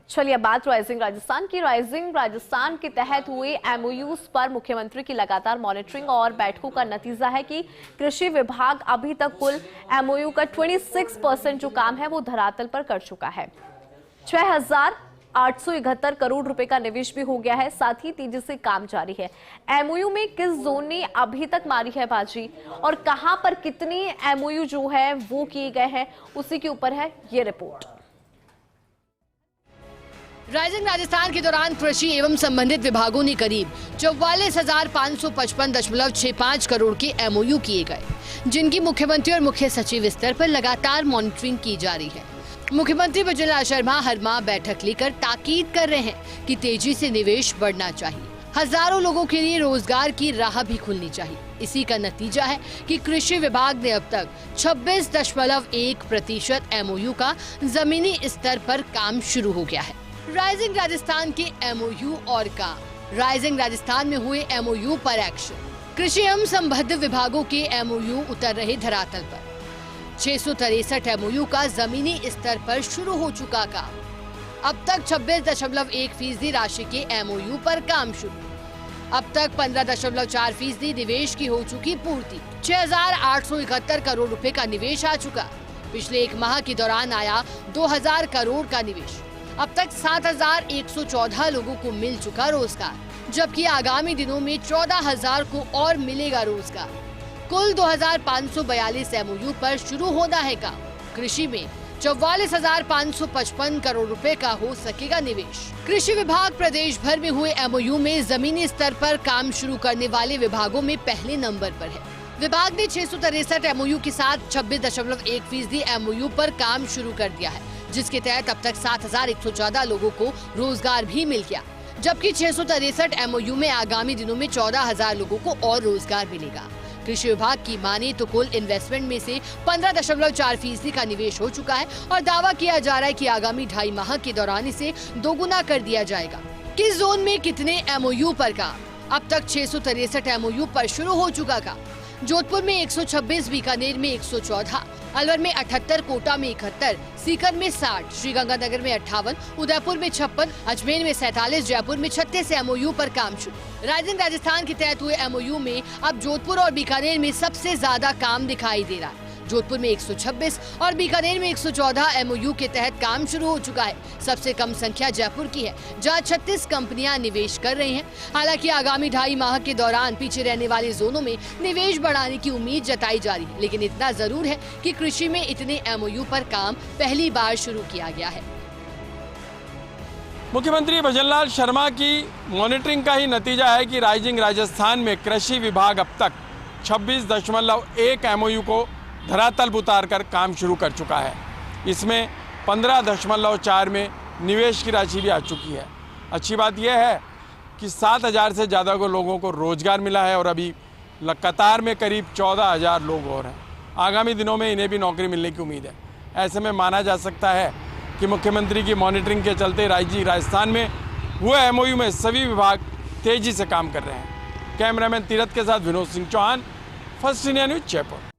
चलिए बात राइजिंग राजस्थान की। राइजिंग राजस्थान के तहत हुए एमओयूज पर मुख्यमंत्री की लगातार मॉनिटरिंग और बैठकों का नतीजा है कि कृषि विभाग अभी तक कुल एमओयू का 26% जो काम है वो धरातल पर कर चुका है। 6,871 करोड़ रुपए का निवेश भी हो गया है। साथ ही तेजी से काम जारी है। एमओयू में किस जोन ने अभी तक मारी है बाजी और कहां पर कितने एमओयू जो है वो किए गए हैं, उसी के ऊपर है ये रिपोर्ट। राइजिंग राजस्थान के दौरान कृषि एवं संबंधित विभागों ने करीब 44,555.65 करोड़ के एमओयू किए गए, जिनकी मुख्यमंत्री और मुख्य सचिव स्तर पर लगातार मॉनिटरिंग की जा रही है। मुख्यमंत्री भजनलाल शर्मा हर माह बैठक लेकर ताकीद कर रहे हैं कि तेजी से निवेश बढ़ना चाहिए। हजारों लोगों के लिए रोजगार की राह भी खुलनी चाहिए। इसी का नतीजा है कि कृषि विभाग ने अब तक 26.1% एमओयू का जमीनी स्तर पर काम शुरू हो गया है। राइजिंग राजस्थान के एमओयू और काम। राइजिंग राजस्थान में हुए एमओयू पर एक्शन। कृषि एवं संबद्ध विभागों के एमओयू उतर रहे धरातल पर। 663 एमओयू का जमीनी स्तर पर शुरू हो चुका काम। अब तक 26.1% राशि के एमओयू पर काम शुरू। अब तक 15.4% निवेश की हो चुकी पूर्ति। 6,871 करोड़ रुपए का निवेश आ चुका। पिछले एक माह के दौरान आया 2,000 करोड़ का निवेश। अब तक 7,114 लोगों को मिल चुका रोजगार, जबकि आगामी दिनों में 14,000 को और मिलेगा रोजगार। कुल 2,542 एमओयू पर शुरू होना है काम। कृषि में 44,555 करोड़ रुपए का हो सकेगा निवेश। कृषि विभाग प्रदेश भर में हुए एमओयू में जमीनी स्तर पर काम शुरू करने वाले विभागों में पहले नंबर पर है। विभाग ने 663 एमओयू के साथ 26.1% एमओयू पर काम शुरू कर दिया है, जिसके तहत अब तक 7,114 लोगों को रोजगार भी मिल गया, जबकि 663 एमओयू में आगामी दिनों में 14,000 लोगों को और रोजगार मिलेगा। कृषि विभाग की माने तो कुल इन्वेस्टमेंट में से 15.4% का निवेश हो चुका है और दावा किया जा रहा है कि आगामी 2.5 माह के दौरान इसे दोगुना कर दिया जाएगा। किस जोन में कितने एमओयू पर काम? अब तक 663 एमओयू पर शुरू हो चुका काम। जोधपुर में 126, बीकानेर में 114, अलवर में 78, कोटा में 71, सीकर में 60, श्रीगंगानगर में 58, उदयपुर में 56, अजमेर में 47, जयपुर में 36 एमओयू पर काम शुरू। राइजिंग राजस्थान के तहत हुए एमओयू में अब जोधपुर और बीकानेर में सबसे ज्यादा काम दिखाई दे रहा है। जोधपुर में 126 और बीकानेर में 114 एमओयू के तहत काम शुरू हो चुका है। सबसे कम संख्या जयपुर की है, जहां 36 कंपनियां निवेश कर रही हैं। हालांकि आगामी 2.5 माह के दौरान पीछे रहने वाले जोनों में निवेश बढ़ाने की उम्मीद जताई जा रही है, लेकिन इतना जरूर है कि कृषि में इतने एमओयू पर काम पहली बार शुरू किया गया है। मुख्यमंत्री भजनलाल शर्मा की मॉनिटरिंग का ही नतीजा है कि राइजिंग राजस्थान में कृषि विभाग अब तक 26.1 एमओयू को धरातल उतार कर काम शुरू कर चुका है। इसमें 15.4 में निवेश की राशि भी आ चुकी है। अच्छी बात यह है कि 7,000 से ज़्यादा को लोगों को रोजगार मिला है और अभी कतार में करीब 14,000 लोग और हैं। आगामी दिनों में इन्हें भी नौकरी मिलने की उम्मीद है। ऐसे में माना जा सकता है कि मुख्यमंत्री की मॉनिटरिंग के चलते राइजिंग राजस्थान में हुए एमओयू में सभी विभाग तेजी से काम कर रहे हैं। कैमरामैन तीरथ के साथ Vinod Singh Chauhan, First India News, Jaipur.